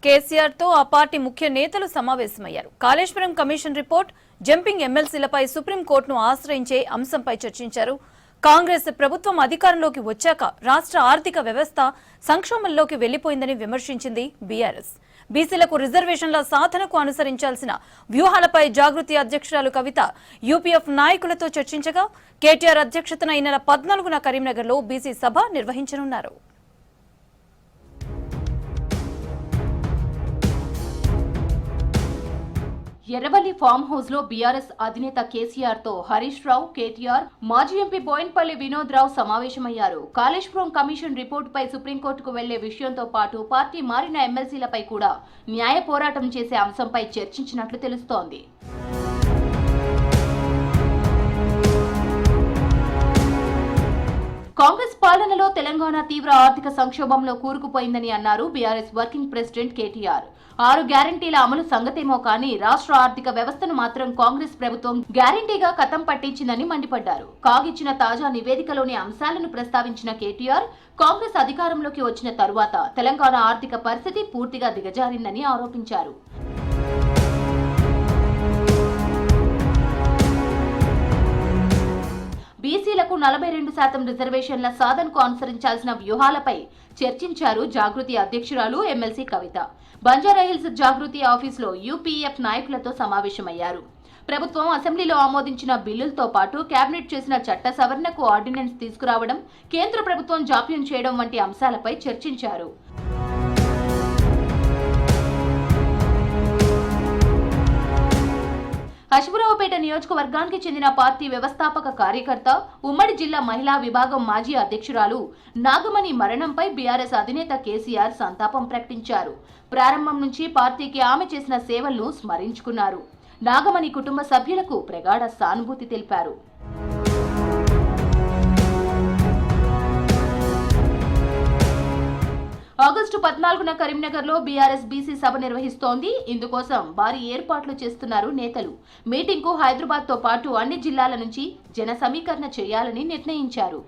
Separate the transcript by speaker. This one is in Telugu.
Speaker 1: కేసీఆర్ తో ఆ పార్టీ ముఖ్య నేతలు సమావేశమయ్యారు. కాళేశ్వరం కమిషన్ రిపోర్ట్, జంపింగ్ ఎమ్మెల్సీలపై సుప్రీంకోర్టును ఆశ్రయించే అంశంపై చర్చించారు. కాంగ్రెస్ ప్రభుత్వం అధికారంలోకి వచ్చాక రాష్ట్ర ఆర్థిక వ్యవస్థ సంక్షోభంలోకి వెళ్లిపోయిందని విమర్శించింది బీఆర్ఎస్. బీసీలకు రిజర్వేషన్ల సాధనకు అనుసరించాల్సిన వ్యూహాలపై జాగృతి అధ్యక్షురాలు కవిత యూపీఎఫ్ నాయకులతో చర్చించగా, కేటీఆర్ అధ్యక్షతన ఈ నెల 14న కరీంనగర్లో బీసీ సభ నిర్వహించనున్నారు.
Speaker 2: ఎర్రవల్లి ఫామ్ హౌస్ లో బీఆర్ఎస్ అధినేత కేసీఆర్ తో హరీష్ రావు, కేటీఆర్, మాజీ ఎంపీ బోయిన్పల్లి వినోద్ రావు సమావేశమయ్యారు. కాళేశ్వరం కమిషన్ రిపోర్టుపై సుప్రీంకోర్టుకు వెళ్లే విషయంతో పాటు పార్టీ మారిన ఎమ్మెల్సీలపై కూడా న్యాయ పోరాటం చేసే అంశంపై చర్చించినట్లు తెలుస్తోంది. కాంగ్రెస్ పాలనలో తెలంగాణ తీవ్ర ఆర్థిక సంక్షోభంలో కూరుకుపోయిందని అన్నారు బీఆర్ఎస్ వర్కింగ్ ప్రెసిడెంట్ కేటీఆర్. 6 గ్యారంటీల అమలు సంగతేమో కానీ రాష్ట్ర ఆర్థిక వ్యవస్థను మాత్రం కాంగ్రెస్ ప్రభుత్వం గ్యారంటీగా కథం పట్టించిందని మండిపడ్డారు. కాగిచ్చిన తాజా నివేదికలోని అంశాలను ప్రస్తావించిన కేటీఆర్, కాంగ్రెస్ అధికారంలోకి వచ్చిన తరువాత తెలంగాణ ఆర్థిక పరిస్థితి పూర్తిగా దిగజారిందని ఆరోపించారు. బీసీలకు 42% రిజర్వేషన్ల సాధనకు అనుసరించాల్సిన వ్యూహాలపై చర్చించారు జాగృతి అధ్యక్షురాలు ఎమ్మెల్సీ కవిత. బంజారాహిల్స్ జాగృతి ఆఫీసులో యూపీఎఫ్ నాయకులతో సమావేశమయ్యారు. ప్రభుత్వం అసెంబ్లీలో ఆమోదించిన బిల్లులతో పాటు కేబినెట్ చేసిన చట్ట సవరణకు ఆర్డినెన్స్ తీసుకురావడం, కేంద్ర ప్రభుత్వం జాప్యం చేయడం వంటి అంశాలపై చర్చించారు. అశ్వరావుపేట నియోజకవర్గానికి చెందిన పార్టీ వ్యవస్థాపక కార్యకర్త, ఉమ్మడి జిల్లా మహిళా విభాగం మాజీ అధ్యక్షురాలు నాగమణి మరణంపై బీఆర్ఎస్ అధినేత కేసీఆర్ సంతాపం ప్రకటించారు. ప్రారంభం నుంచి పార్టీకి ఆమె చేసిన సేవలను స్మరించుకున్నారు. నాగమణి కుటుంబ సభ్యులకు ప్రగాఢ సానుభూతి తెలిపారు. ఆగస్టు 14న కరీంనగర్లో బీఆర్ఎస్ బీసీ సభ నిర్వహిస్తోంది. ఇందుకోసం భారీ ఏర్పాట్లు చేస్తున్నారు నేతలు. మీటింగ్కు హైదరాబాద్తో పాటు అన్ని జిల్లాల నుంచి జన సమీకరణ చేయాలని నిర్ణయించారు.